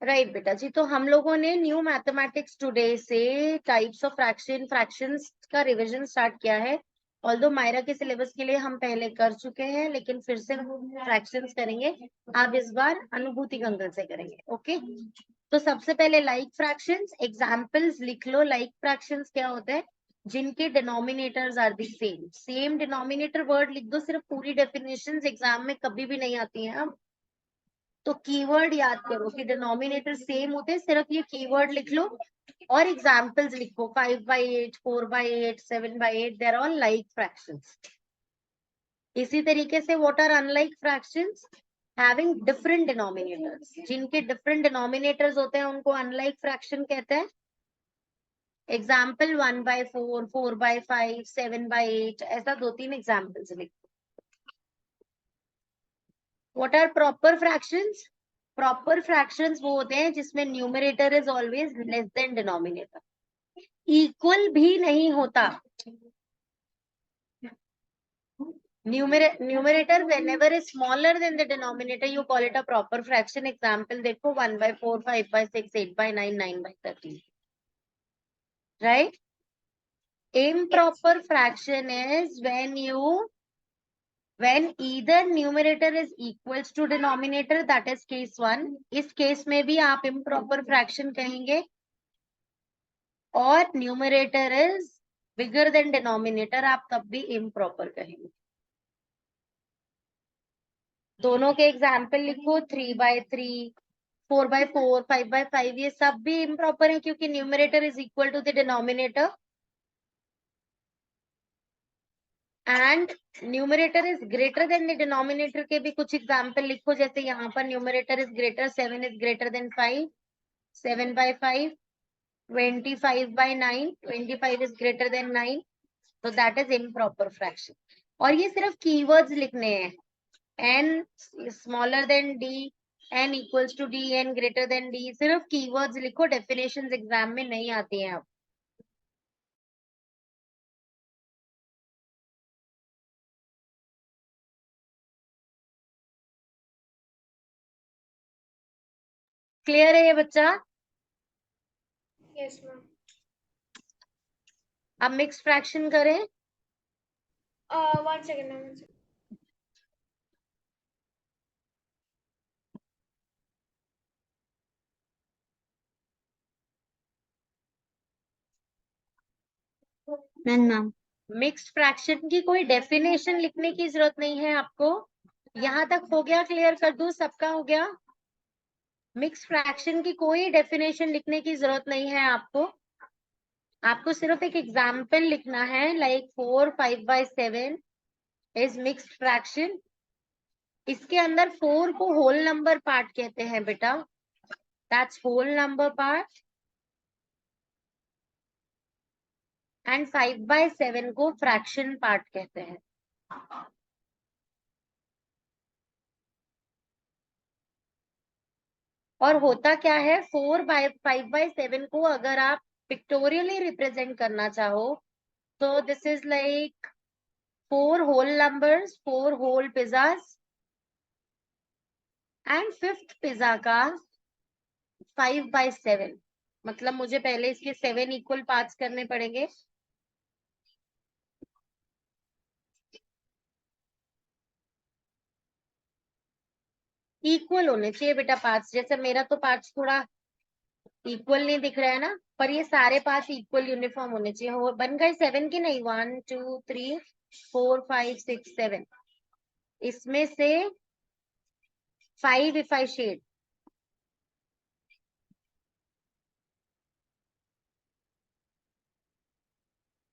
Right बेटा जी, तो हम लोगों ने न्यू मैथमेटिक्स टुडे से टाइप्स ऑफ फ्रैक्शंस का रिवीजन स्टार्ट किया है। ऑल्दो मायरा के सिलेबस के लिए हम पहले कर चुके हैं, लेकिन फिर से फ्रैक्शंस करेंगे। आप इस बार अनुभूति गंगल से करेंगे। ओके, तो सबसे पहले लाइक फ्रैक्शंस एग्जांपल्स लिख लो। लाइक फ्रैक्शंस क्या होते हैं? जिनके denominators are the same. Same denominator word लिख दो, सिर्फ पूरी डेफिनेशंस एग्जाम में कभी भी नहीं आती हैं। अब तो कीवर्ड याद करो कि डिनोमिनेटर सेम होते हैं, सिर्फ ये कीवर्ड लिख लो और एग्जांपल्स लिखो। 5/8, 4/8, 7/8, देयर ऑल लाइक फ्रैक्शंस। इसी तरीके से what are unlike fractions? Having different denominators. जिनके डिफरेंट डिनोमिनेटर्स होते हैं उनको अनलाइक फ्रैक्शन कहते हैं। एग्जाम्पल 1/4, 4/5, 7/8, ऐसा 2-3 एग्जाम्पल्स लिखो। What are proper fractions? Proper fractions वो होते हैं जिसमें numerator is always less than denominator. Equal भी नहीं होता। Numerator whenever is smaller than the denominator, you call it a proper fraction. Example देखो 1/4, 5/6, 8/9, 9/13. Right? Improper fraction is when either numerator is equals to denominator, that is case 1. इस case में भी आप improper fraction कहेंगे, और numerator is bigger than denominator, आप तब भी इम्प्रॉपर कहेंगे। दोनों के एग्जाम्पल लिखो। 3/3, 4/4, 5/5, ये सब भी इम्प्रॉपर है क्योंकि numerator is equal to the denominator, and numerator is greater than the denominator के भी कुछ एग्जाम्पल लिखो। जैसे यहाँ पर numerator is greater, 7 is greater than 5, 7/5, 25/9, 25 is greater than 9, so that is improper fraction. और ये सिर्फ कीवर्ड्स लिखने हैं। n smaller than d, n equals to d, n greater than d, सिर्फ कीवर्ड्स लिखो, डेफिनेशंस एग्जाम में नहीं आती हैं अब। क्लियर है ये बच्चा? Yes ma'am. अब मिक्स फ्रैक्शन करें। 1 second ma'am. Ma'am mixed fraction की कोई डेफिनेशन लिखने की जरूरत नहीं है आपको। यहाँ तक हो गया? क्लियर कर दूं? सबका हो गया? मिक्स फ्रैक्शन की कोई डेफिनेशन लिखने की जरूरत नहीं है आपको। आपको सिर्फ एक एग्जाम्पल लिखना है, लाइक 4, 5/7 इज मिक्स्ड फ्रैक्शन। इसके अंदर 4 को होल नंबर पार्ट कहते हैं बेटा, that's whole number part, and 5/7 को फ्रैक्शन पार्ट कहते हैं। और होता क्या है, 5/7 को अगर आप पिक्टोरियली रिप्रेजेंट करना चाहो तो this is like 4 whole numbers, 4 whole pizzas, and 5th pizza का 5/7। मतलब मुझे पहले इसके 7 इक्वल पार्ट्स करने पड़ेंगे। इक्वल होने चाहिए बेटा पार्ट्स। जैसे मेरा तो पार्ट्स थोड़ा इक्वल नहीं दिख रहा है ना, पर ये सारे पार्ट्स इक्वल यूनिफॉर्म होने चाहिए। हो बन गए 7 की नहीं? 1 2 3 4 5 6 7। इसमें से 5 if I shade,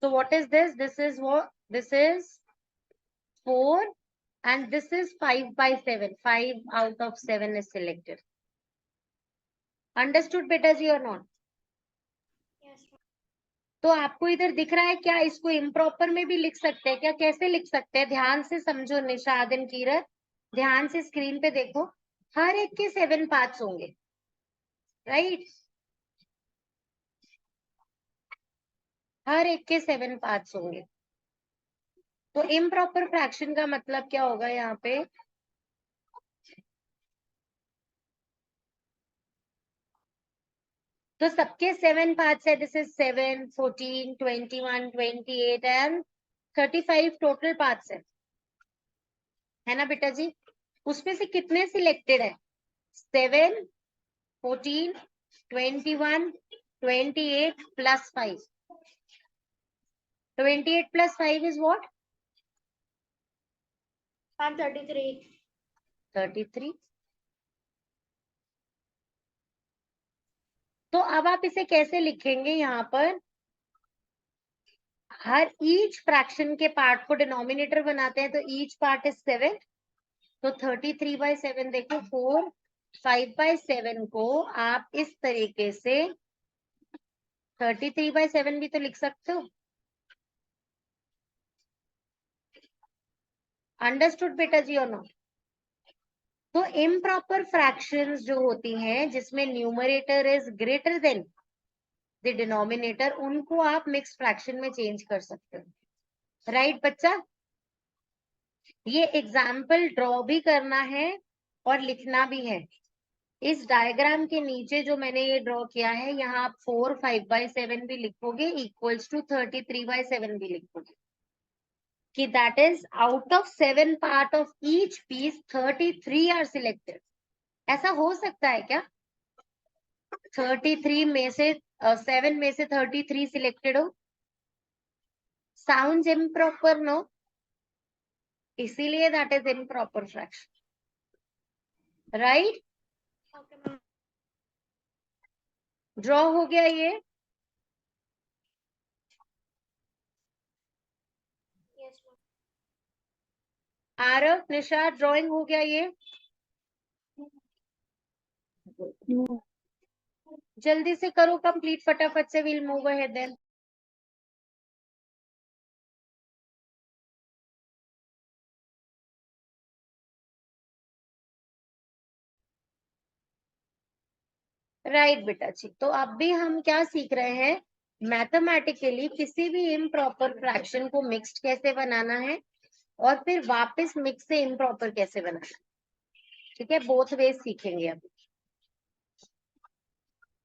so what is this? This is what? This is 4 and this is 5/7. 5 out of 7 is selected. Understood बेटा जी or not? तो आपको इधर दिख रहा है क्या? इसको इम्प्रॉपर में भी लिख सकते हैं क्या? कैसे लिख सकते हैं? ध्यान से समझो निशाद एंड कीरत, ध्यान से स्क्रीन पे देखो। हर एक के 7 पार्ट्स होंगे, राइट? हर एक के 7 पार्ट्स होंगे। तो इम्प्रॉपर फ्रैक्शन का मतलब क्या होगा यहाँ पे? तो सबके 7 पार्ट्स है. This is 7, 14, 21, 28 and 35 total parts है ना बेटा जी. उसमें से कितने सिलेक्टेड है? 7, 14, 21, 28 प्लस 5. 28 plus 5 is what? 33. 33. तो अब आप इसे कैसे लिखेंगे? यहाँ पर हर ईच फ्रैक्शन के पार्ट को डिनोमिनेटर बनाते हैं, तो ईच पार्ट इज 7. तो 33/7 देखो 4, 5/7 को आप इस तरीके से 33/7 भी तो लिख सकते हो. अंडरस्टूड बेटा जी और नॉट? तो इम्प्रॉपर फ्रैक्शंस जो होती हैं जिसमें numerator is greater than the denominator, उनको आप मिक्स फ्रैक्शन में चेंज कर सकते हो. राइट बच्चा? ये एग्जाम्पल ड्रॉ भी करना है और लिखना भी है. इस डायग्राम के नीचे जो मैंने ये ड्रॉ किया है, यहाँ आप 4, 5/7 भी लिखोगे, इक्वल्स टू 33/7 भी लिखोगे, कि that is out of 7 part of each piece 33 are selected. ऐसा हो सकता है क्या? 33 में से 7 में से 33 सिलेक्टेड हो? Sounds improper no? इसीलिए that is improper fraction. Right? Okay, ma'am. Draw हो गया ये? Yes, ma'am. आरव, निशा, ड्राइंग हो गया ये? जल्दी से करो कंप्लीट फटाफट से. Will move ahead then. Right बेटा जी. तो अब भी हम क्या सीख रहे हैं? मैथमेटिकली किसी भी इम्प्रॉपर फ्रैक्शन को मिक्स्ड कैसे बनाना है और फिर वापस मिक्स से इम्प्रॉपर कैसे बनाना है. ठीक है, बोथ वे सीखेंगे अभी.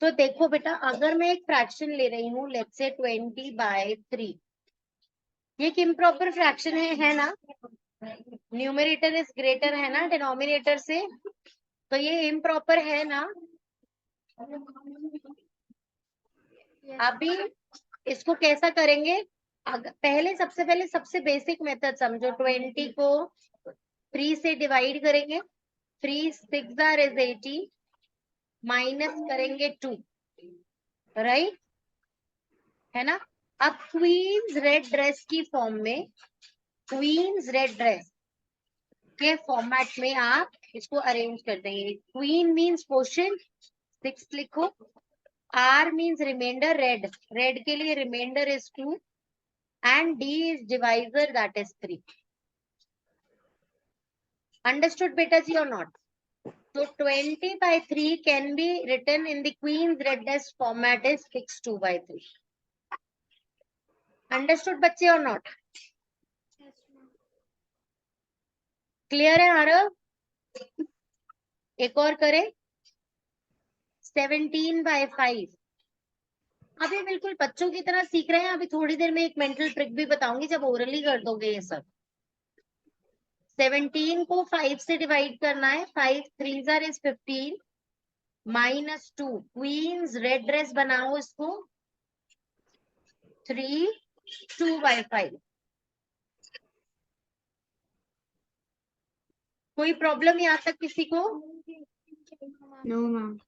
तो देखो बेटा, अगर मैं एक फ्रैक्शन ले रही हूँ, लेट्स से 20/3. ये एक इम्प्रॉपर फ्रैक्शन है ना? न्यूमरेटर इज ग्रेटर है ना डिनोमिनेटर से, तो ये इम्प्रॉपर है ना? Yes. अभी इसको कैसा करेंगे? पहले सबसे बेसिक मेथड समझो. 20 को 3 से डिवाइड करेंगे. 3 6 इज 80, माइनस करेंगे 2. राइट? है ना? अब क्वींस रेड ड्रेस की फॉर्म में, क्वींस रेड ड्रेस के फॉर्मेट में आप इसको अरेंज कर देंगे. क्वीन मीन्स क्वेश्चन 6 लिखो. R means remainder, red के लिए remainder is 2 and D is divisor, that is 3. Understood beta ji or not? So 20/3 can be written in the Queen's red dash format is 62/3. Understood बच्चे or not? Yes, ma'am. Clear है आरव? एक और करें. 17/5. अभी बिल्कुल बच्चों की तरह सीख रहे हैं. अभी थोड़ी देर में एक मेंटल ट्रिक भी बताऊंगी जब ओरली कर दोगे ये सब. 17 को 5 से डिवाइड करना है. 5 3 इज 15 माइनस 2. क्वींस रेड ड्रेस बनाओ इसको. 3 2/5. कोई प्रॉब्लम यहाँ तक किसी को? No, ma'am.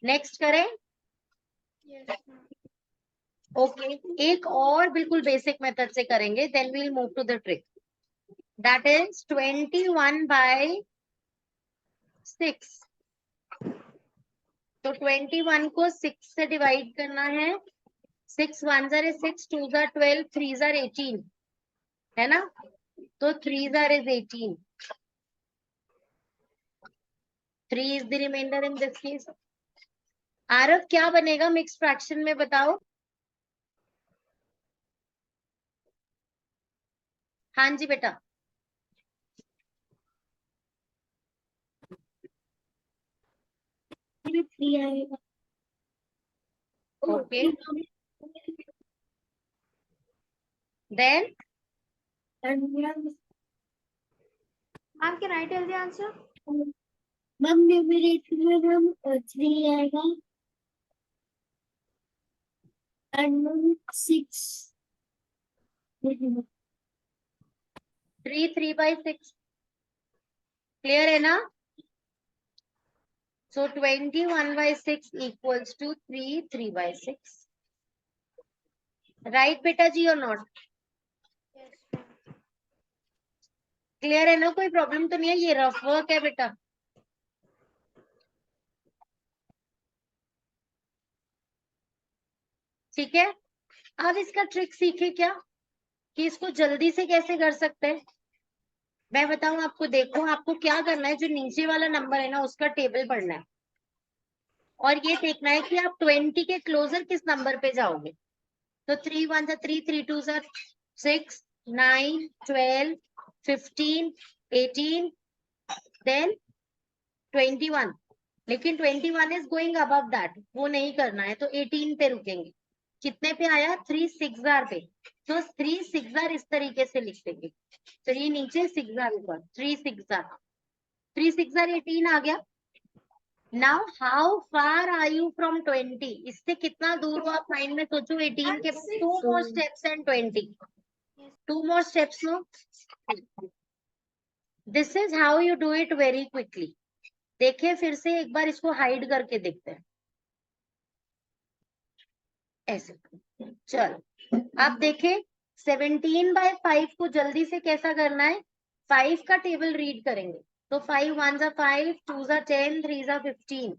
नेक्स्ट करें. Yes, ma'am. ओके एक और बिल्कुल बेसिक मेथड से करेंगे, then we'll move to the trick. That is 21/6. तो 21 को 6 से डिवाइड करना है. 6 1 is 6, 2 12, 3 18, है ना? तो 3 is 18. 3 is the remainder in this case. Aarav क्या बनेगा मिक्स फ्रैक्शन में बताओ? हाँ जी बेटा. 3 आएगा. Okay. Then Ma'am, can I tell the answer? Ma'am numerator में मैम 3 आएगा एंड 6. 3 3 by 6. Clear है ना? So 21 by 6 equals to 3 3 by 6. Right बेटा जी or not? Yes, ma'am. Clear है ना? कोई प्रॉब्लम तो नहीं है? ये रफ वर्क है बेटा. ठीक है. अब इसका ट्रिक सीखे क्या कि इसको जल्दी से कैसे कर सकते हैं. मैं बताऊं आपको. देखो आपको क्या करना है. जो नीचे वाला नंबर है ना उसका टेबल पढ़ना है और ये देखना है कि आप 20 के क्लोजर किस नंबर पे जाओगे. तो 3 1 3 3 2 6 9 12 15 18 देन 21. लेकिन 21 इज गोइंग अबव दैट. वो नहीं करना है. तो 18 पे रुकेंगे. कितने पे आया? 3 6 पे. तो 3 6 इस तरीके से लिख देंगे. 3 नीचे 6 ऊपर. 3 6 3 6 18 आ गया. Now how far are you from 20? इससे कितना दूर हो आप माइंड में सोचो. 18 के 2 more steps and 20. 2 more steps. No, this is how you do it very quickly. देखिए फिर से एक बार इसको हाइड करके देखते हैं. ऐसे. चलो आप देखें. 17 by 5 को जल्दी से कैसा करना है. 5 का टेबल रीड करेंगे. तो 5 1 5 2 10 3 15.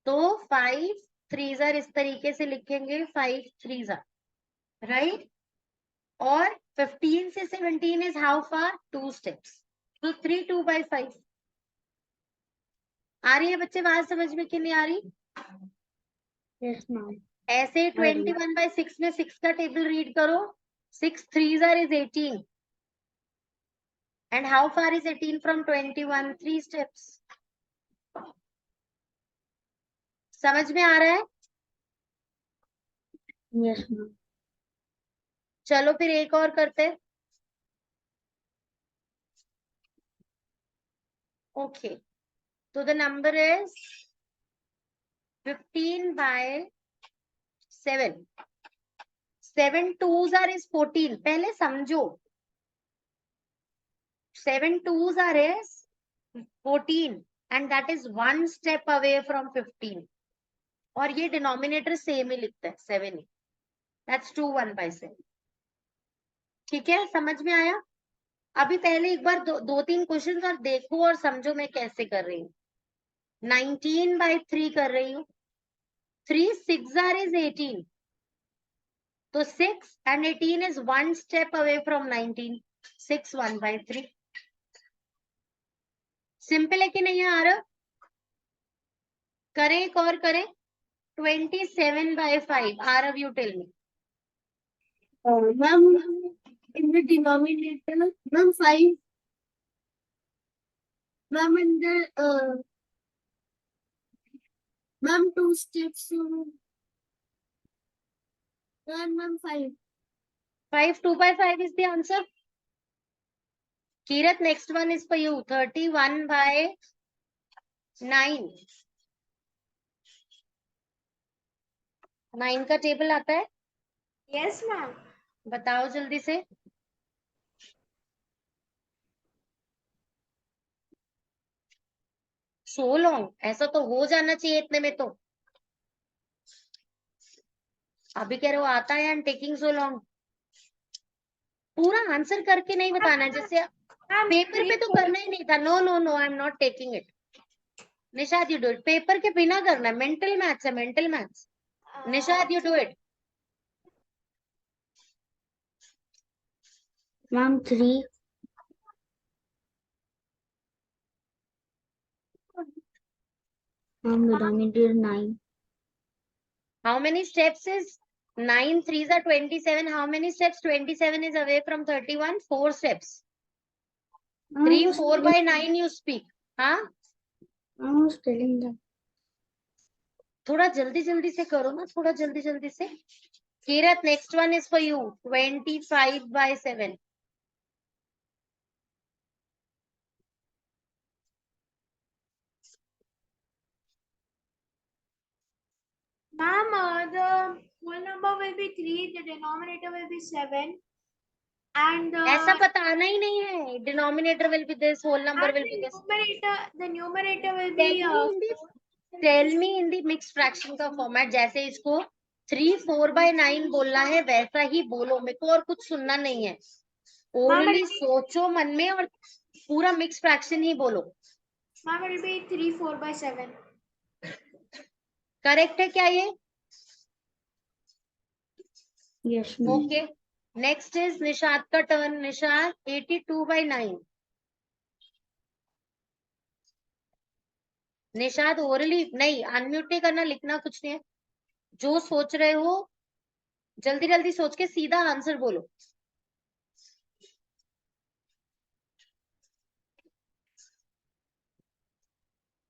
तो 5 3 इस तरीके से लिखेंगे. 5 3 राइट. और 15 से 17 इज हाउ फार? 2 steps. तो 3 2 by 5. आ रही है बच्चे बात समझ में कि नहीं आ रही? Yes ma'am. ऐसे 21 by 6 में 6 का टेबल रीड करो. 6 3 is 18. And how far is 18 from 21? 3 steps. समझ में आ रहा है? Yes ma'am. चलो फिर एक और करते हैं. ओके. तो the number is 15 by 7. 7 2s is 14. पहले समझो. 7 2s is 14 and that is 1 step away from 15. और ये डिनोमिनेटर सेम ही लिखता है 7 ही. That's 2 1 by 7. ठीक है. समझ में आया? अभी पहले एक बार दो तीन क्वेश्चन और देखो और समझो मैं कैसे कर रही हूँ. 19 by 3 कर रही हूँ. 3 6 is 18. तो 6 and 18 is 1 step away from 19. 6 1 by 3. Simple है कि नहीं आ रहा? करें एक और करें. 27 by 5. Aarav you tell me. Ma'am in the denominator ma'am 5. Ma'am in the ma'am 2 steps. Ma'am 5. 5 2 by 5 is the answer. Kirat, next one is for you. 31 by 9. 9 का table आता है? Yes, ma'am. बताओ जल्दी से. So long. ऐसा तो हो जाना चाहिए इतने में तो. अभी कह रहे हो आता है एंड टेकिंग सो लॉन्ग. पूरा आंसर करके नहीं बताना है. जैसे पेपर पे तो करना ही नहीं था. No no no, I am not taking it. Nishad you do it. Paper के बिना करना है. मेंटल मैथ्स है. Mental maths. Nishad you do it. Ma'am 3. Ma'am denominator 9. How many steps is 9 3s are 27? How many steps 27 is away from 31? 4 steps. 3 4 by 9 you speak. Huh? I was telling that. थोड़ा जल्दी जल्दी से करो ना, थोड़ा जल्दी जल्दी से। Kirat, next one is for you, 25/7। Ma'am, the whole number will be 3, the denominator will be 7, and ऐसा बताना ही नहीं है, denominator will be this, whole number will be this. the numerator will tell be me in the, tell me in the mix fraction का format, जैसे इसको 3/4/9 बोलना है वैसा ही बोलो, मेरे को और कुछ सुनना नहीं है। ओरली सोचो मन में और पूरा मिक्स फ्रैक्शन ही बोलो। Ma'am, it will be 3/4/7. Correct है क्या ये? Yes, okay, next is Nishad का टर्न। निशाद, 82/9। निशाद ओरली नहीं, अनम्यूट नहीं करना, लिखना कुछ नहीं है, जो सोच रहे हो जल्दी जल्दी सोच के सीधा आंसर बोलो।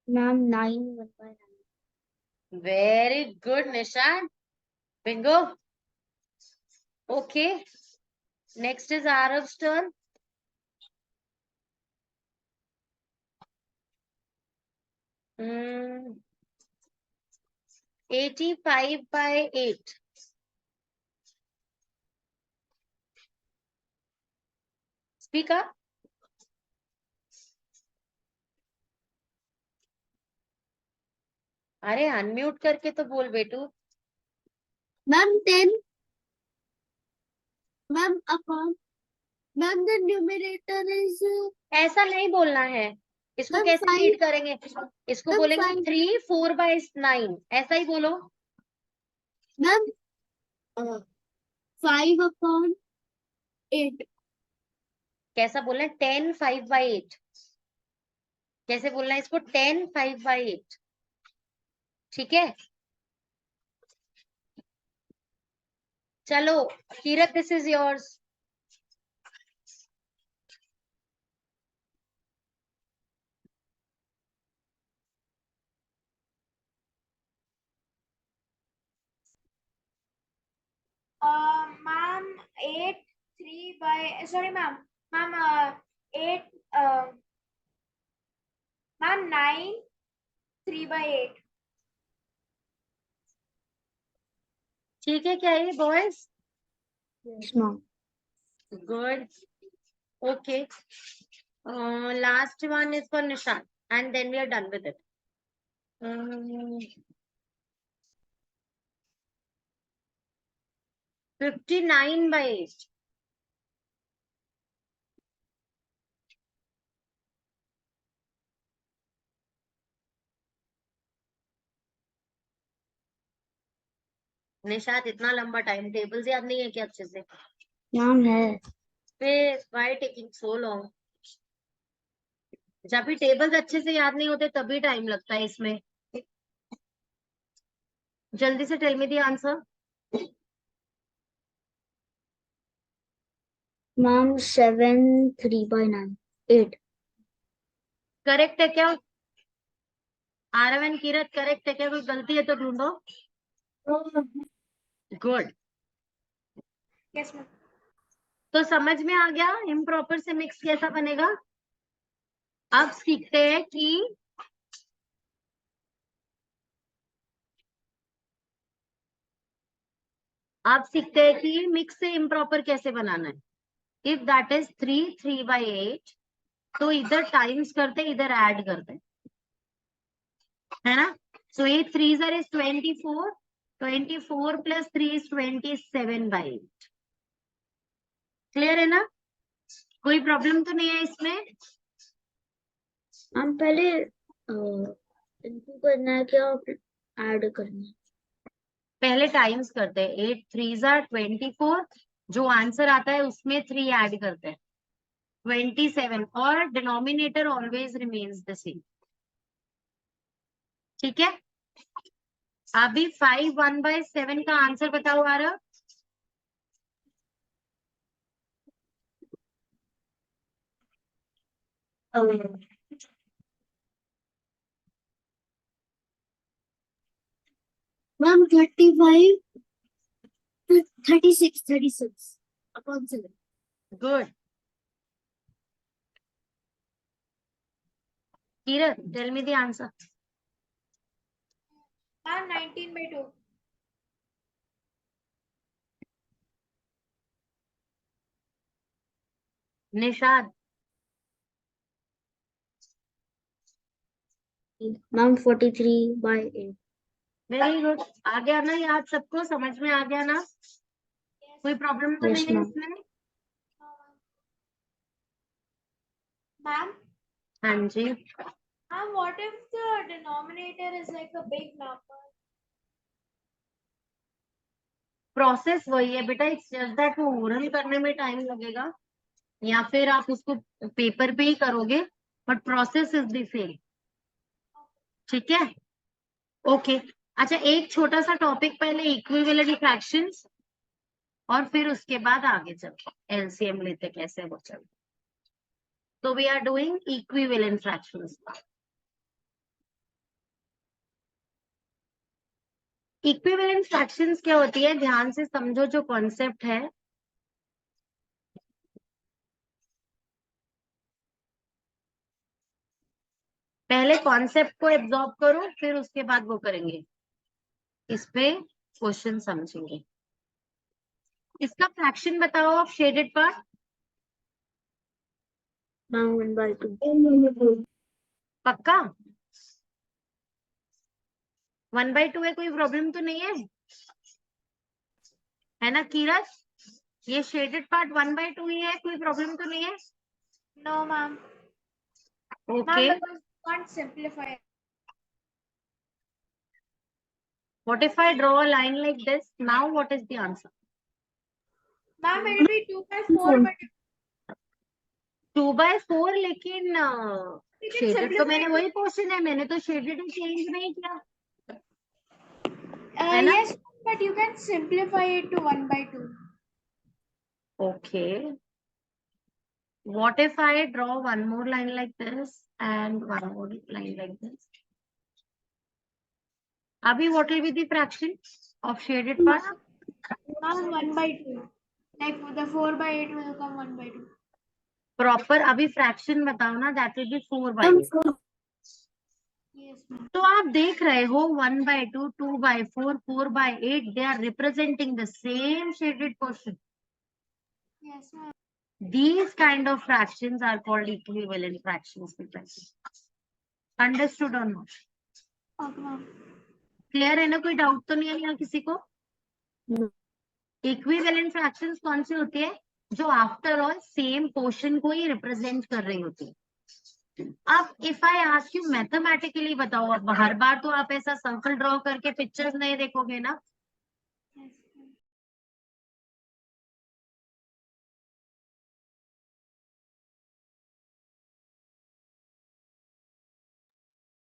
Ma'am, 9/9. Very good Nishad, bingo. Okay, next is Aarav's turn. Hmm, 85/8। Speak up. अरे अनम्यूट करके तो बोल बेटू। Ma'am, 10. Ma'am, upon. Ma'am, the numerator is ऐसा नहीं बोलना है, इसको Ma'am, कैसे 5. रीड करेंगे? इसको Ma'am, बोलेंगे 5. 3/4/9, ऐसा ही बोलो। Ma'am, 5/8. कैसा बोलना है? 10/5/8। कैसे बोलना है इसको? 10/5/8। ठीक है, चलो Kirat, this is yours. Ma'am, 8 3 by sorry ma'am, 8 ma'am 9 3/8. ठीक है क्या ये boys? Yes, ma'am. Good, okay. Last one is for Nishan and then we are done with it. 59/8। Nishad, इतना लंबा टाइम टेबल्स याद नहीं है क्या अच्छे से? Ma'am, है. फिर व्हाई टेकिंग सो लॉन्ग? जब भी टेबल्स अच्छे से याद नहीं होते तभी टाइम लगता है इसमें। जल्दी से tell me the answer. Ma'am, 7 3/9. 8. Correct है क्या? आरव एंड कीरत, करेक्ट है क्या? कोई गलती है तो ढूंढो। गुड। Yes ma'am. तो समझ में आ गया इम्प्रॉपर से मिक्स कैसा बनेगा? अब सीखते हैं कि मिक्स से इम्प्रॉपर कैसे बनाना है। इफ दैट इज 3/8, तो इधर टाइम्स करते इधर ऐड करते, है ना? सो 8 3s are is 24, 24 plus 3 is 27/8। Clear है ना? कोई प्रॉब्लम तो नहीं है इसमें? हम पहले इनको करना है क्या, ऐड करना है? पहले टाइम्स करते हैं, 8 3s are 24, जो आंसर आता है उसमें 3 ऐड करते हैं, 27, और denominator always remains the same. ठीक है, अभी 5/1/7 का आंसर बताओ आ रहा। 35, 36 upon 7. Good. Kiran, tell me the answer. Ma'am, 19/2. Nishad, Ma'am, 43/8. Very good. आ गया ना याद? सबको समझ में आ गया ना? कोई प्रॉब्लम तो Yes, नहीं है ma'am. इसमें? Ma'am, हाँ जी. ma'am, what if the denominator is like a big number? Process वही है बेटा. इट्स जस्ट दैट वो ओरल करने में टाइम लगेगा या फिर आप उसको पेपर पे ही करोगे, but process is the same. ठीक है? ओके. अच्छा, एक छोटा सा टॉपिक पहले, इक्विवेलेंट फ्रैक्शंस, और फिर उसके बाद आगे चलते एलसीएम लेते कैसे वो चलते. तो we are doing equivalent fractions. Equivalent fractions क्या होती है? ध्यान से समझो जो कॉन्सेप्ट है. पहले कॉन्सेप्ट को एब्जॉर्ब करो, फिर उसके बाद वो करेंगे, इस पे क्वेश्चन समझेंगे. इसका फ्रैक्शन बताओ आप, शेडेड पार्ट. Ma'am, 1/2. पक्का 1/2 है? कोई प्रॉब्लम तो नहीं है ना कीरत? ये शेडेड पार्ट 1/2 ही है, कोई प्रॉब्लम तो नहीं है? No, ma'am. Okay. Ma'am, because you can't simplify it. What if I draw a line like this? Now what is the answer? Ma'am, it will be 2/4, but 2/4. लेकिन you can शेडेड तो simplify मैंने it. वही portion है, मैंने तो shaded change नहीं किया है ना? Yes, but you can simplify it to 1/2. Okay. What if I draw one more line like this and one more line like this? Abhi, what will be the fraction of shaded part? Ma'am, 1/2. Like the 4/8 will become 1/2. Proper अभी fraction बताओ ना. That will be 4/8. Yes, ma'am. तो आप देख रहे हो 1/2, 2/4, 4/8, they are representing the same shaded portion. Yes, ma'am. These kind of fractions are called equivalent fractions. Understood or not? Okay, ma'am. Clear है ना? कोई डाउट तो नहीं है यहाँ किसी को? No. इक्विवेलेंट फ्रैक्शंस कौन सी होती है? जो आफ्टर ऑल सेम पोर्शन को ही रिप्रेजेंट कर रही होती है. अब if I ask you mathematically बताओ, अब हर बार तो आप ऐसा सर्कल ड्रॉ करके पिक्चर्स नहीं देखोगे ना. Yes, ma'am.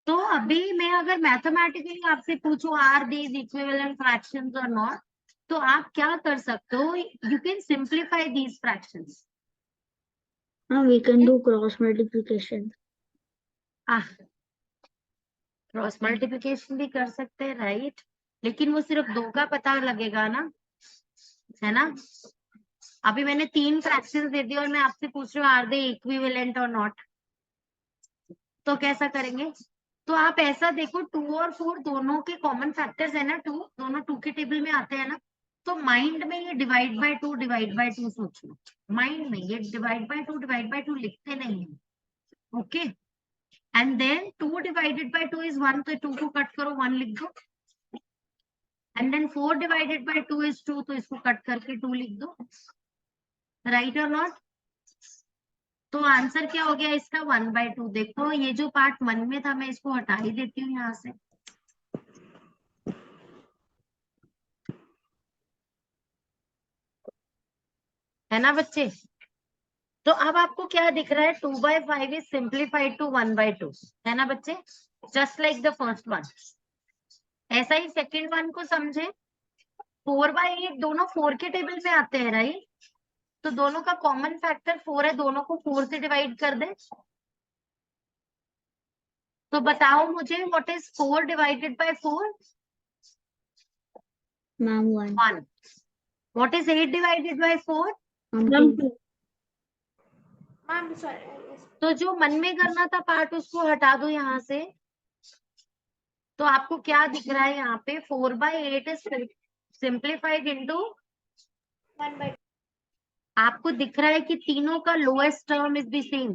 तो अभी मैं अगर मैथमेटिकली आपसे पूछूं आर दीज इक्विवेलेंट फ्रैक्शंस और नॉट, तो आप क्या कर सकते हो? You can simplify these fractions. Ma'am, we can do cross multiplication. Cross multiplication भी कर सकते हैं, राइट? लेकिन वो सिर्फ 2 का पता लगेगा ना, है ना? अभी मैंने 3 फ्रैक्शंस दे दिए और मैं आपसे पूछ रही हूँ आर दे इक्विवेलेंट और नॉट. तो कैसा करेंगे? तो आप ऐसा देखो, 2 और 4 दोनों के कॉमन फैक्टर्स है ना. 2 दोनों 2 के टेबल में आते हैं ना. तो माइंड में ये डिवाइड बाय 2 सोचो. माइंड में ये डिवाइड बाय 2 लिखते नहीं है. Okay. And then 2 divided by 2 is 1, तो 2 को कट करो, 1 लिख दो. And then 4 divided by 2 is 2, तो इसको कट करके 2 लिख दो. राइट और नॉट? तो आंसर क्या हो गया इसका? 1/2. देखो ये जो पार्ट मन में था मैं इसको हटा ही देती हूँ यहाँ से. है ना बच्चे? तो अब आपको क्या दिख रहा है? 2/5 इज सिंप्लीफाइड टू 1/2. है ना बच्चे? Just like the first one. ऐसा ही सेकेंड वन को समझे. 4/8 दोनों 4 के टेबल में आते हैं, राइट? तो दोनों का कॉमन फैक्टर 4 है, दोनों को 4 से डिवाइड कर दे. तो बताओ मुझे, what is 4 divided bye 4? Ma'am, 1. 1. What is 8 divided by 4? Ma'am, 2. Ma'am, sorry. Yes. तो जो मन में करना था पार्ट उसको हटा दो यहाँ से। तो आपको क्या दिख रहा है यहाँ पे? 4/8 इज सिंप्लीफाइड इनटू 1/2. आपको दिख रहा है कि तीनों का lowest term is the same.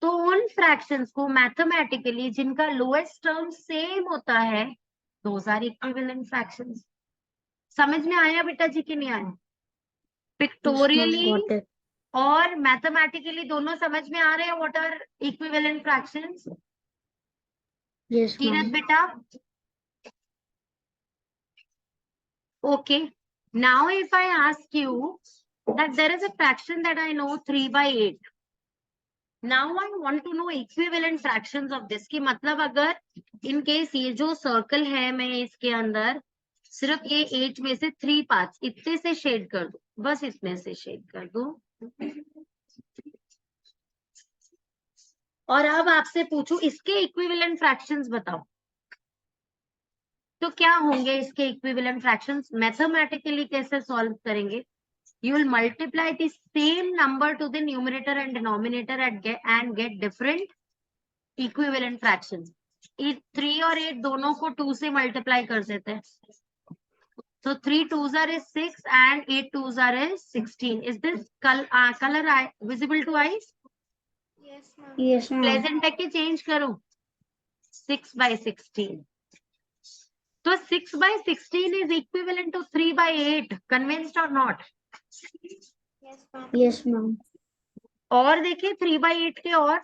तो उन फ्रैक्शंस को मैथमेटिकली जिनका लोएस्ट टर्म सेम होता है, दोज आर इक्विवेलेंट फ्रैक्शंस। समझ में आया बेटा जी कि नहीं आया? Pictorially Got it. और मैथमेटिकली दोनों समझ में आ रहे हैं what are equivalent fractions? Yes, Kirat ma'am. बेटा, okay. Now if I ask you that there is a fraction that I know 3/8. Now I want to know equivalent fractions of this. कि मतलब अगर in case ये जो circle है मैं इसके अंदर सिर्फ ये 8 में से 3 पार्ट्स इतने से शेड कर दूं, बस इतने से शेड कर दूं, और अब आपसे पूछूं इसके इक्विवेलेंट फ्रैक्शंस बताओ, तो क्या होंगे इसके इक्विवेलेंट फ्रैक्शंस? मैथमेटिकली कैसे सॉल्व करेंगे? You will multiply the same number to the numerator and denominator and get different equivalent fractions. 3 और 8 दोनों को 2 से मल्टीप्लाई कर देते हैं। So 3 2s are 6 and 8 2s are 16. Is this color visible to eyes? Yes, ma'am. Yes, ma'am. Pleasant है कि change करूं? 6/16. तो 6/16 is equivalent to 3/8. Convinced or not? Yes, ma'am. Yes, ma'am. और देखिए 3/8 के, और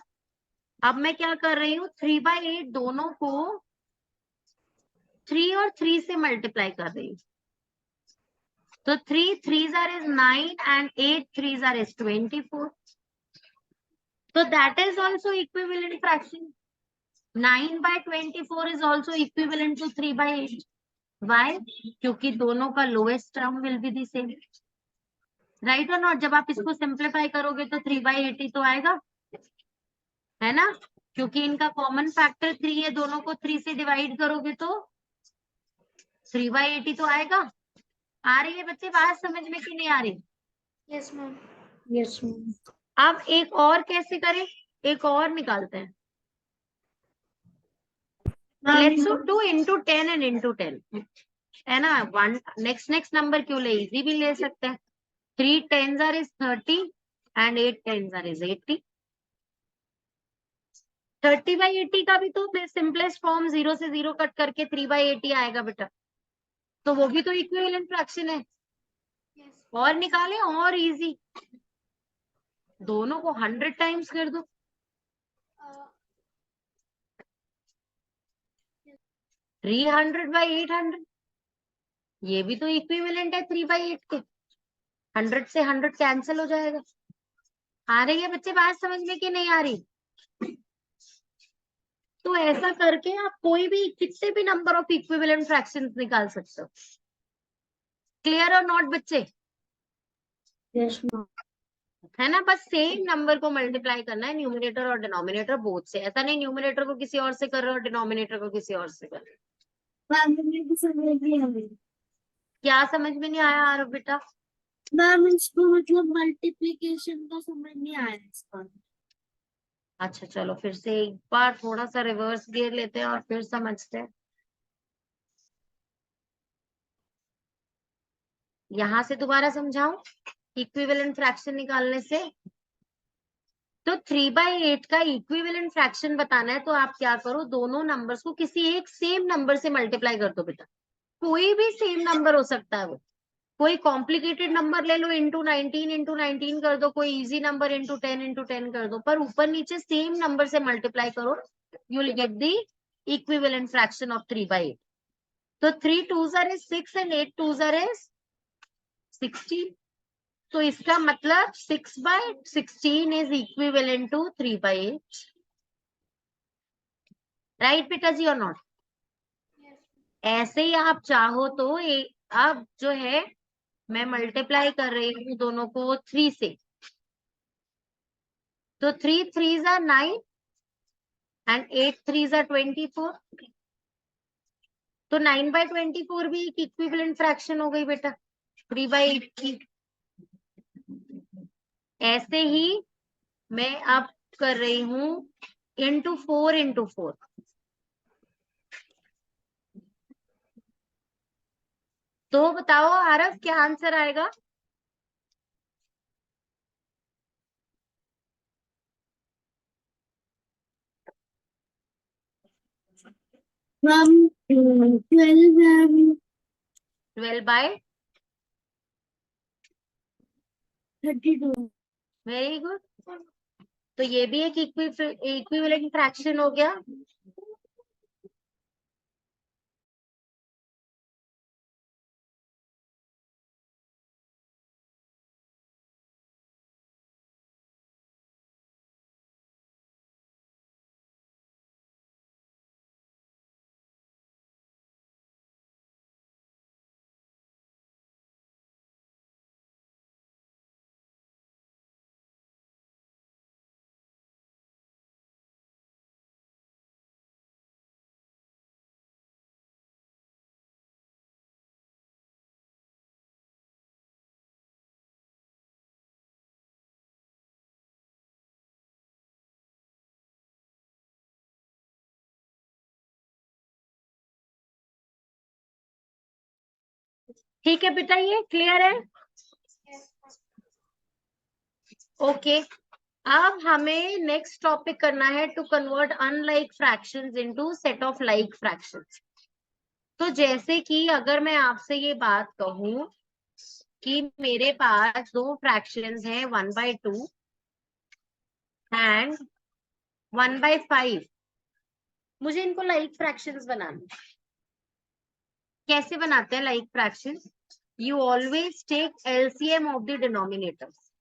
अब मैं क्या कर रही हूँ 3/8 दोनों को 3 और 3 से मल्टीप्लाई कर रही हूँ। तो 3 3s are 9 and 8 3s are 24. So that is also equivalent fraction. 9/24 is also equivalent to 3/8. Why? क्योंकि दोनों का lowest term will be the same, right और नॉट? जब आप इसको सिंप्लीफाई करोगे तो 3/8 ही तो आएगा, है ना? क्योंकि इनका कॉमन फैक्टर 3 है, दोनों को 3 से डिवाइड करोगे तो 3/8 ही तो आएगा। आ रही है बच्चे बात समझ में कि नहीं आ रही? Yes, ma'am. Yes, ma'am. अब एक और कैसे करें? एक और निकालते हैं। Let's do into 10 and into 10, है ना? वन नेक्स्ट नंबर क्यों ले, इजी भी ले सकते हैं। 3 10s are 30 and 8 10s are 80. 30/80 का भी तो सिंपलेस्ट फॉर्म 0 से 0 कट करके 3/80 आएगा बेटा, तो वो भी तो इक्विवेलेंट फ्रैक्शन है। Yes. और निकालें और इजी, दोनों को 100 टाइम्स कर दो। 300/800, ये भी तो इक्विवेलेंट है 3/8 के। 100 से 100 कैंसिल हो जाएगा। आ रही है बच्चे बात समझ में कि नहीं आ रही? तो ऐसा करके आप कोई भी कितने भी नंबर ऑफ इक्विवेलेंट फ्रैक्शंस निकाल सकते हो। क्लियर और नॉट बच्चे? Yes, ma'am. है ना? बस सेम नंबर को मल्टीप्लाई करना है, न्यूमरेटर और डिनोमिनेटर बोथ से। ऐसा नहीं न्यूमरेटर को किसी और से कर रहे हो, डिनोमिनेटर को किसी और से कर रहे हो। मैम, मुझे समझ नहीं आ रही। क्या समझ में नहीं आया आरव बेटा? मैम, इसको मतलब मल्टीप्लिकेशन का समझ नहीं आया इसका। अच्छा चलो फिर से एक बार थोड़ा सा रिवर्स गियर लेते हैं और फिर समझते हैं। यहां से दोबारा समझाऊं इक्विवेलेंट फ्रैक्शन निकालने से। तो 3/8 का इक्विवेलेंट फ्रैक्शन बताना है तो आप क्या करो, दोनों नंबर्स को किसी एक सेम नंबर से मल्टीप्लाई कर दो बेटा। कोई भी सेम नंबर हो सकता है वो, कोई कॉम्प्लिकेटेड नंबर ले लो, इंटू 19 कर दो, कोई इजी नंबर इंटू 10 कर दो, पर ऊपर नीचे सेम नंबर से मल्टीप्लाई करो, you will get the equivalent fraction of 3/8। तो 3 2s are 6 and 8 2s are 16. तो इसका मतलब 6/16 इज इक्विवेलेंट टू 3/8, राइट बेटा जी और नॉट? Yes. ऐसे ही आप चाहो तो अब जो है मैं मल्टीप्लाई कर रही हूँ दोनों को 3 से, तो 3 3s are 9 and 8 3s are 24. तो 9/24 भी एक इक्विवेलेंट फ्रैक्शन हो गई बेटा, 3/8 ऐसे ही मैं अब कर रही हूं इंटू 4 तो बताओ आरव क्या आंसर आएगा? Ma'am 12 ma'am 12/32 32। Very good. तो ये भी एक इक्विवेलेंट फ्रैक्शन हो गया। ठीक है बेटा, ये क्लियर है? ओके अब हमें नेक्स्ट टॉपिक करना है to convert unlike fractions into set of like fractions. तो जैसे कि अगर मैं आपसे ये बात कहूं कि मेरे पास दो फ्रैक्शंस हैं 1/2 एंड 1/5, मुझे इनको लाइक फ्रैक्शंस बनाना। कैसे बनाते हैं like fractions? You always take LCM of the denominators,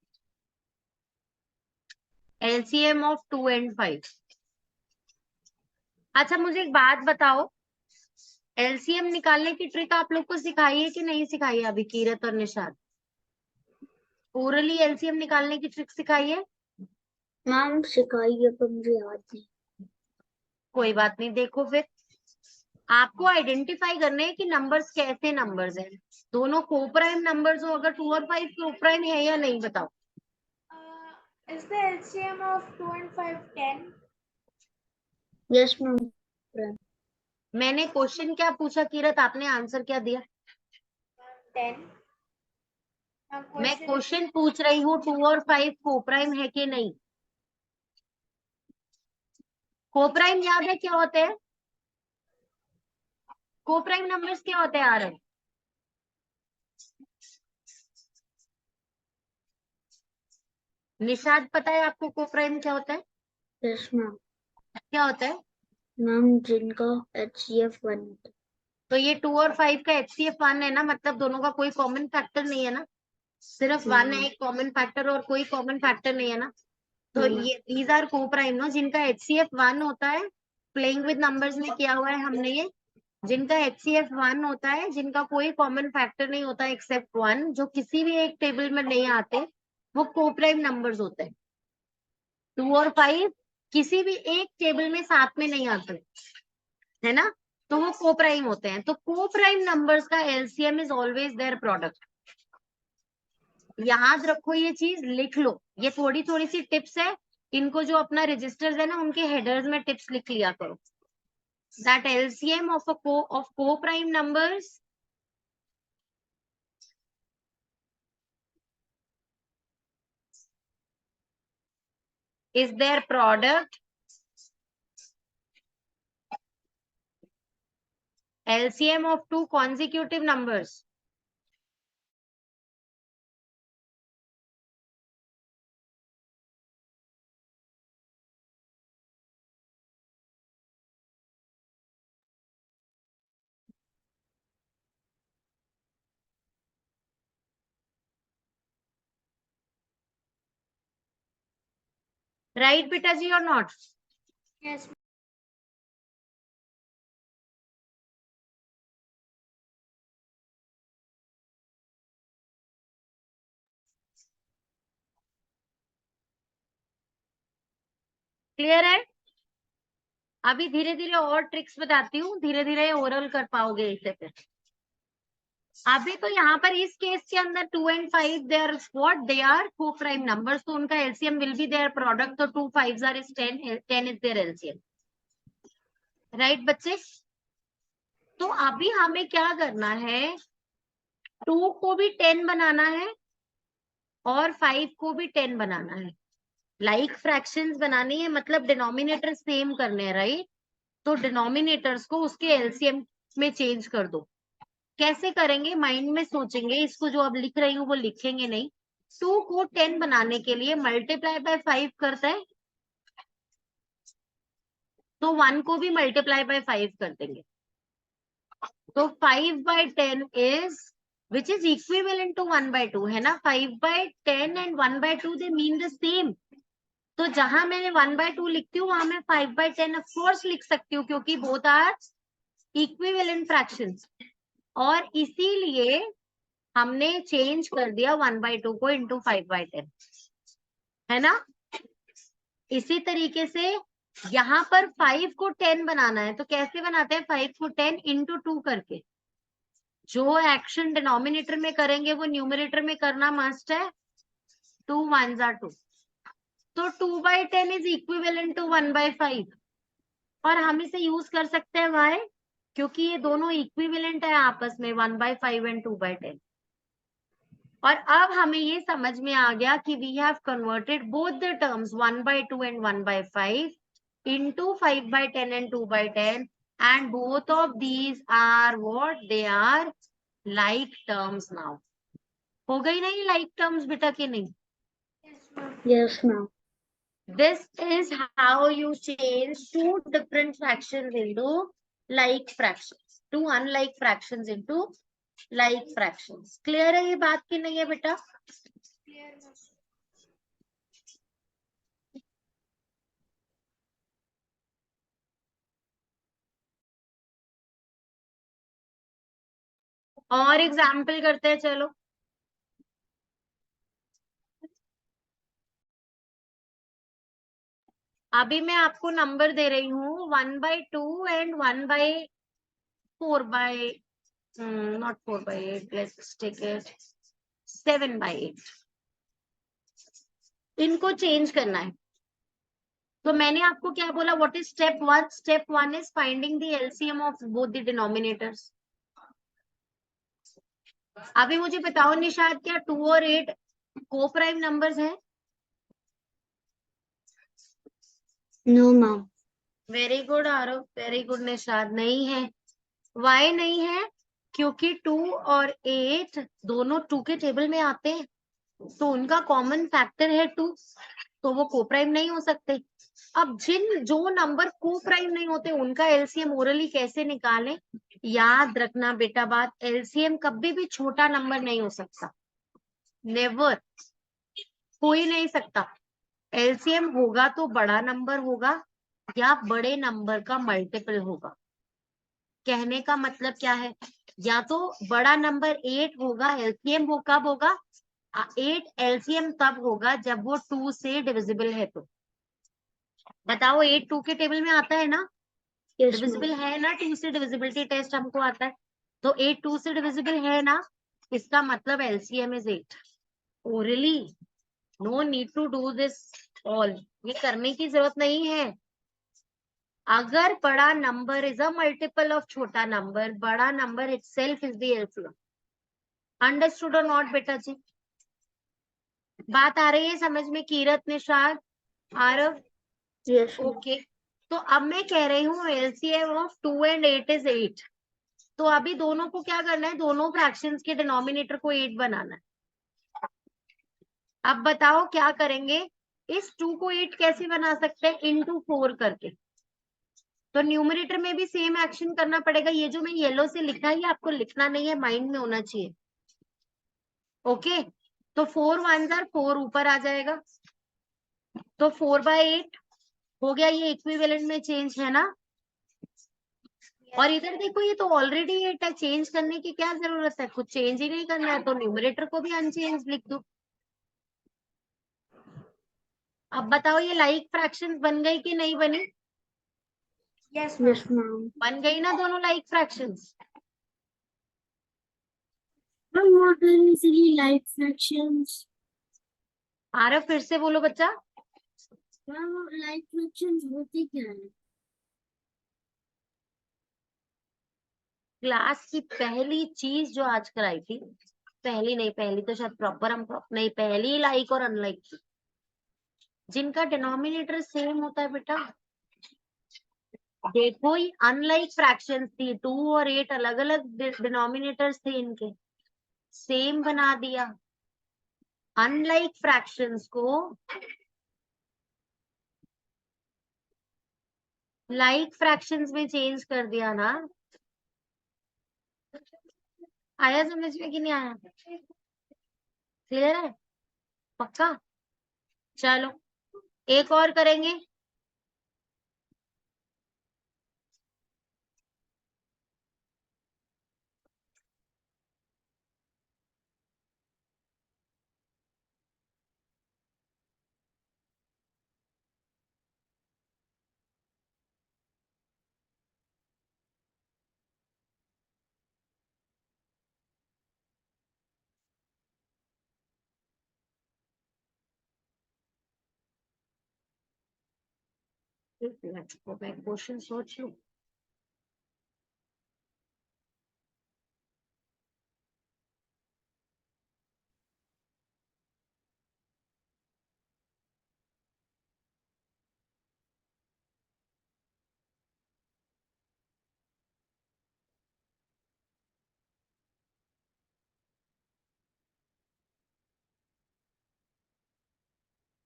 LCM of 2 and 5। अच्छा मुझे एक बात बताओ, एलसीएम निकालने की ट्रिक आप लोग को सिखाई है कि नहीं सिखाई है अभी कीरत और निशाद? ओरली एलसीएम निकालने की ट्रिक सिखाई है? मैम सिखाई है पर मुझे याद नहीं। कोई बात नहीं, देखो फिर आपको आइडेंटिफाई करने हैं कि नंबर्स कैसे नंबर्स हैं। दोनों को प्राइम नंबर्स हो, अगर 2 और 5 को प्राइम है या नहीं बताओ। Is the LCM of 2 and 5 10? Yes ma'am. मैंने क्वेश्चन क्या पूछा कीरत, आपने आंसर क्या दिया? 10. मैं क्वेश्चन पूछ रही हूँ 2 और 5 को प्राइम है कि नहीं। को प्राइम याद है क्या होते हैं? को प्राइम नंबर्स क्या होते हैं आरव? निशाद पता है आपको को प्राइम क्या होता है? Yes ma'am. क्या होता है? मैम जिनका HCF 1। तो ये 2 और 5 का HCF 1 है ना, मतलब दोनों का कोई कॉमन फैक्टर नहीं है ना, सिर्फ 1 है एक कॉमन फैक्टर और कोई कॉमन फैक्टर नहीं है ना। तो ये दीज आर को प्राइम नो, जिनका HCF 1 होता है। प्लेइंग विद नंबर्स में किया हुआ है हमने ये। जिनका HCF 1 होता है, जिनका कोई कॉमन फैक्टर नहीं होता एक्सेप्ट 1, जो किसी भी एक टेबल में नहीं आते, वो को प्राइम नंबर्स होते हैं। 2 और 5 किसी भी एक टेबल में साथ में नहीं आते, है ना, तो वो को प्राइम होते हैं। तो को प्राइम नंबर्स का LCM is always their product. याद रखो, ये चीज लिख लो, ये थोड़ी थोड़ी सी टिप्स है। इनको जो अपना रजिस्टर्स है ना, उनके हेडर्स में टिप्स लिख लिया करो। दैट एलसीएम ऑफ को prime numbers is their product, LCM of two consecutive numbers. Right, Pitaji, or not? Yes. Clear है? अभी धीरे धीरे और ट्रिक्स बताती हूँ, धीरे धीरे ओरल कर पाओगे इसे फिर। अभी तो यहाँ पर इस केस के अंदर 2 and 5 they are what, they are coprime numbers, तो उनका LCM will be their product, तो 2 5s are 10 is their LCM, right बच्चे। तो अभी हमें क्या करना है, 2 को भी 10 बनाना है और 5 को भी 10 बनाना है। लाइक फ्रैक्शंस बनानी है, मतलब डिनोमिनेटर सेम करने हैं, राइट। तो डिनोमिनेटर्स को उसके एलसीएम में चेंज कर दो। कैसे करेंगे, माइंड में सोचेंगे, इसको जो अब लिख रही हूँ वो लिखेंगे नहीं। 2 को 10 बनाने के लिए मल्टीप्लाई बाय 5 करता है, तो 1 को भी मल्टीप्लाई बाय 5 कर देंगे। तो 5/10 is which is equivalent to 1/2, है ना। 5/10 and 1/2 they mean the same. तो जहां मैंने 1/2 लिखती हूँ वहां मैं 5/10 ऑफ कोर्स लिख सकती हूँ, क्योंकि बोथ आर इक्विवेलेंट फ्रैक्शंस। और इसीलिए हमने चेंज कर दिया 1/2 को इंटू 5/10, है ना। इसी तरीके से यहाँ पर 5 को 10 बनाना है, तो कैसे बनाते हैं, 5 को 10 इंटू 2 करके। जो एक्शन डिनोमिनेटर में करेंगे वो न्यूमरेटर में करना मस्ट है। 2 1s are 2, तो 2/10 इज इक्विवेलेंट टू 1/5, और हम इसे यूज कर सकते हैं वाई, क्योंकि ये दोनों इक्विवेलेंट है आपस में, 1/5 एंड 2/10। और अब हमें ये समझ में आ गया कि we have converted both the terms 1/2 and 1/5 into 5/10 and 2/10, and both of these are what, they are like terms now. हो गई नहीं like terms बेटा कि नहीं? Yes, ma'am. This is how you change two different fractions into like fractions, two unlike fractions into like fractions. Clear है ये बात कि नहीं है बेटा? और एग्जाम्पल करते हैं, चलो। अभी मैं आपको नंबर दे रही हूँ 1/2 and 1/4 not 4/8, let's take it 7/8। इनको चेंज करना है। तो मैंने आपको क्या बोला, what is step 1? Step 1 is finding the LCM of both the denominators. अभी मुझे बताओ निशाद, क्या 2 और 8 को प्राइम नंबर्स हैं? No, ma'am. Very good Aarav, very good Nishad, नहीं है। वाई नहीं है? क्योंकि 2 और 8 दोनों 2 के टेबल में आते हैं, तो उनका कॉमन फैक्टर है 2, तो वो को प्राइम नहीं हो सकते। अब जो नंबर को प्राइम नहीं होते उनका एलसीएम ओरली कैसे निकालें? याद रखना बेटा बात, एलसीएम कभी भी छोटा नंबर नहीं हो सकता, नेवर, हो ही नहीं सकता। एलसीएम होगा तो बड़ा नंबर होगा या बड़े नंबर का मल्टीपल होगा। कहने का मतलब क्या है, या तो बड़ा नंबर 8 होगा, एलसीएम वो कब होगा, 8 एलसीएम तब होगा जब वो 2 से डिविजिबल है। तो बताओ 8 2 के टेबल में आता है ना, Yes, डिविजिबल ma'am. है ना, 2 से डिविजिबिलिटी टेस्ट हमको आता है, तो 8 2 से डिविजिबल है ना, इसका मतलब LCM is 8। Orally no need to do this all, ये करने की जरूरत नहीं है। अगर बड़ा number is a multiple of छोटा नंबर, बड़ा number itself is the LCM. Understood और नॉट बेटा जी? बात आ रही है समझ में? Kirat, Nishad, Aarav? Yes, ma'am. Okay. तो अब मैं कह रही हूँ एलसीएम ऑफ 2 and 8 इज 8। तो अभी दोनों को क्या करना है, दोनों फ्रैक्शंस के डिनोमिनेटर को 8 बनाना है। अब बताओ क्या करेंगे, इस 2 को 8 कैसे बना सकते हैं, इंटू 4 करके। तो न्यूमरेटर में भी सेम एक्शन करना पड़ेगा। ये जो मैं येलो से लिखा है ये आपको लिखना नहीं है, माइंड में होना चाहिए। ओके, तो 4 1s are 4 ऊपर आ जाएगा, तो 4/8 हो गया, ये इक्विवेलेंट में चेंज है ना। और इधर देखो ये तो ऑलरेडी 8 है, चेंज करने की क्या जरूरत है, कुछ चेंज ही नहीं करना है, तो न्यूमरेटर को भी अनचेंज लिख दो। अब बताओ ये लाइक फ्रैक्शंस बन गई कि नहीं बनी? Yes, ma'am. Yes, ma'am. बन गई ना दोनों like fractions? Ma'am, what are usually like fractions? Aarav फिर से बोलो बच्चा। Ma'am, like fractions होती क्या है? क्लास की पहली चीज जो आज कराई थी, पहली नहीं, पहली तो शायद प्रॉपर हम नहीं, पहली लाइक और अनलाइक की, जिनका डिनोमिनेटर सेम होता है बेटा। देखो ये अनलाइक फ्रैक्शंस थी, 2 और 8 अलग अलग डिनोमिनेटर्स थे इनके, सेम बना दिया। अनलाइक फ्रैक्शंस को लाइक फ्रैक्शंस में चेंज कर दिया ना। आया समझ में कि नहीं आया? क्लियर है? पक्का? चलो एक और करेंगे। एक मिनट को मैं क्वेश्चन सोच लूं।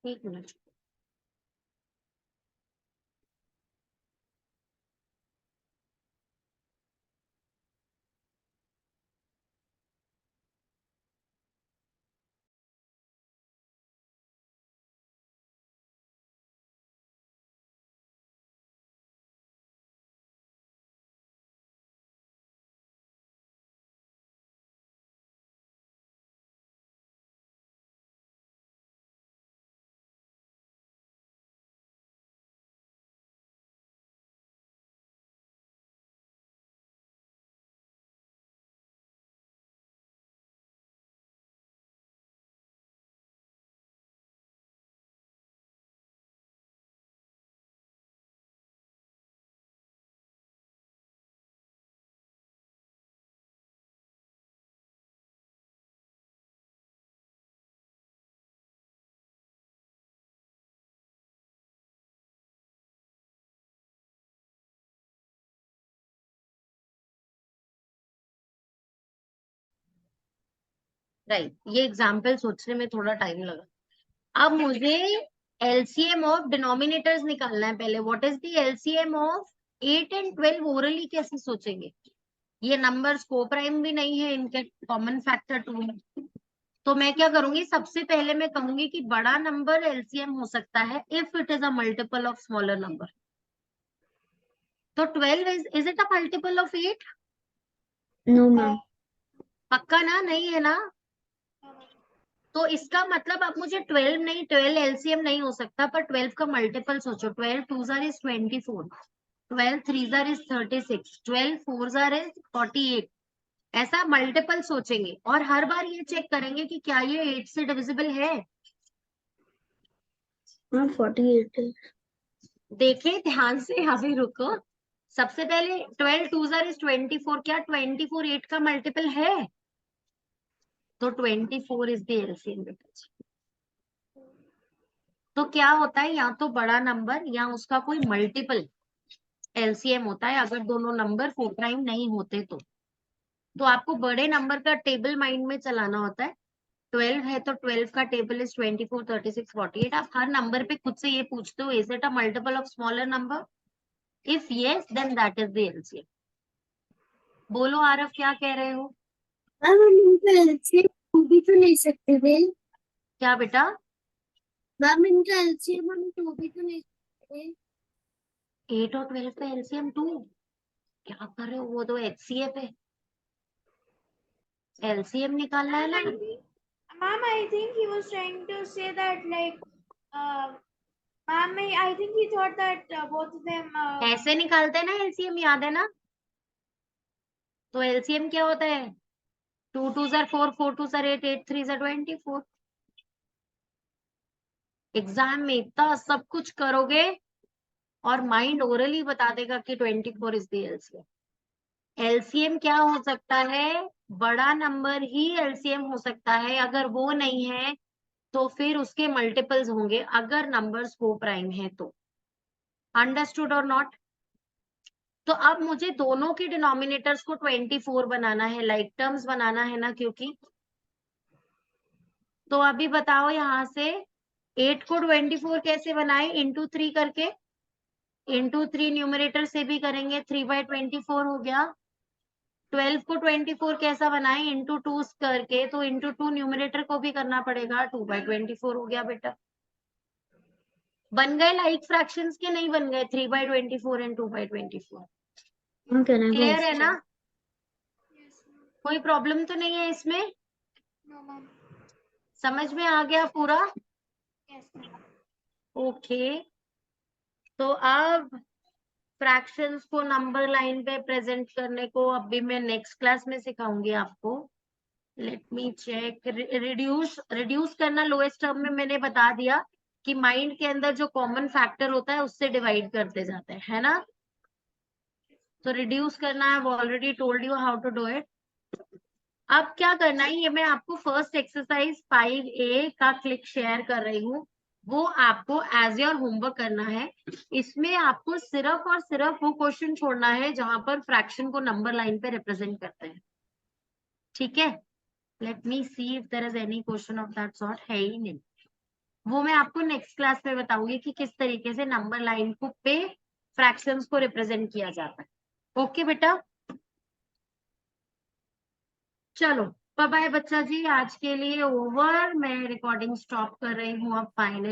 एक मिनट। राइट, ये एग्जाम्पल सोचने में थोड़ा टाइम लगा। अब मुझे एलसीएम ऑफ डिनोमिनेटर्स निकालना है पहले। What is the LCM of 8 and 12? Orally कैसे सोचेंगे? ये नंबर्स को प्राइम भी नहीं है, इनके कॉमन फैक्टर 2 है। तो मैं क्या करूंगी, सबसे पहले मैं कहूंगी कि बड़ा नंबर एलसीएम हो सकता है if it is a multiple of smaller number. तो 12 is it a multiple of 8? No, ma'am. पक्का ना? नहीं है ना? तो इसका मतलब अब मुझे 12 नहीं, 12 एलसीएम नहीं हो सकता, पर 12 का मल्टीपल सोचो। 12 2 jar is 24, 12 3 jar is 36, 12 4 jar is 48। ऐसा मल्टीपल सोचेंगे और हर बार ये चेक करेंगे कि क्या ये 8 से डिविजिबल है। Ma'am, 48 है। देखिए ध्यान से, अभी रुको। सबसे पहले 12 2 जार इज 24, क्या 24 8 का मल्टीपल है? तो 24 इज द एलसीएम बेटा। तो क्या होता है, या तो बड़ा नंबर या उसका कोई मल्टीपल एलसीएम होता है, अगर दोनों नंबर 4 प्राइम नहीं होते तो आपको बड़े नंबर का टेबल माइंड में चलाना होता है। 12 है तो 12 का टेबल इज 24 36 48। आप हर नंबर पे खुद से ये पूछते हो, is it a multiple of smaller number? If yes then that is the LCM. बोलो आरव, क्या कह रहे हो? मैम, हम इनका एलसीएम भी तो ले सकते थे। क्या बेटा? मैम, इनका एलसीएम हम तो भी तो ले सकते थे। 8 और 12 का एलसीएम 2? क्या कर रहे हो, वो तो एचसीएफ है। एलसीएम निकालना है ना। Ma'am, I think he was trying to say that like Ma'am, I think he thought that both of them. ऐसे निकालते हैं ना एलसीएम, याद है ना? तो एलसीएम क्या होता है? 2 2 ज़र 4, 4 2 ज़र 8, 8 3 ज़र 24। एग्जाम में इतना सब कुछ करोगे और माइंड ओरली बता देगा कि 24 इज द एलसीएम। एलसीएम क्या हो सकता है? बड़ा नंबर ही एलसीएम हो सकता है। अगर वो नहीं है तो फिर उसके मल्टीपल्स होंगे, अगर नंबर्स को प्राइम है तो। अंडरस्टूड और नॉट? तो अब मुझे दोनों के डिनोमिनेटर्स को 24 बनाना है, लाइक टर्म्स बनाना है ना, क्योंकि तो अभी बताओ यहाँ से 8 को 24 कैसे बनाए? इंटू 3 करके, इंटू 3 न्यूमरेटर से भी करेंगे, 3/24 हो गया। 12 को 24 कैसा बनाए? इंटू 2 करके, तो इंटू 2 न्यूमरेटर को भी करना पड़ेगा, 2/24 हो गया बेटा। बन गए लाइक फ्रैक्शंस के नहीं बन गए? 3/24 एंड 2/24। क्लियर है ना? Yes, ma'am. कोई प्रॉब्लम तो नहीं है इसमें? No, ma'am. समझ में आ गया पूरा? Yes, ma'am. ओके, तो अब फ्रैक्शंस को नंबर लाइन पे प्रेजेंट करने को अभी मैं नेक्स्ट क्लास में सिखाऊंगी आपको। Let me check. रिड्यूस करना लोएस्ट टर्म में मैंने बता दिया कि माइंड के अंदर जो कॉमन फैक्टर होता है उससे डिवाइड करते जाते हैं, है ना? तो रिड्यूस करना है, already told you how to do it. अब क्या करना है, ये मैं आपको फर्स्ट एक्सरसाइज 5A का क्लिक शेयर कर रही हूँ, वो आपको एज योर होमवर्क करना है। इसमें आपको सिर्फ और सिर्फ वो क्वेश्चन छोड़ना है जहां पर फ्रैक्शन को नंबर लाइन पे रिप्रेजेंट करते हैं, ठीक है? Let me see if there is any question of that sort. है ही नहीं। वो मैं आपको नेक्स्ट क्लास में बताऊंगी कि किस तरीके से नंबर लाइन को पे फ्रैक्शंस को रिप्रेजेंट किया जाता है। ओके बेटा, चलो बाय बाय बच्चा जी, आज के लिए ओवर। मैं रिकॉर्डिंग स्टॉप कर रही हूँ अब फाइनल।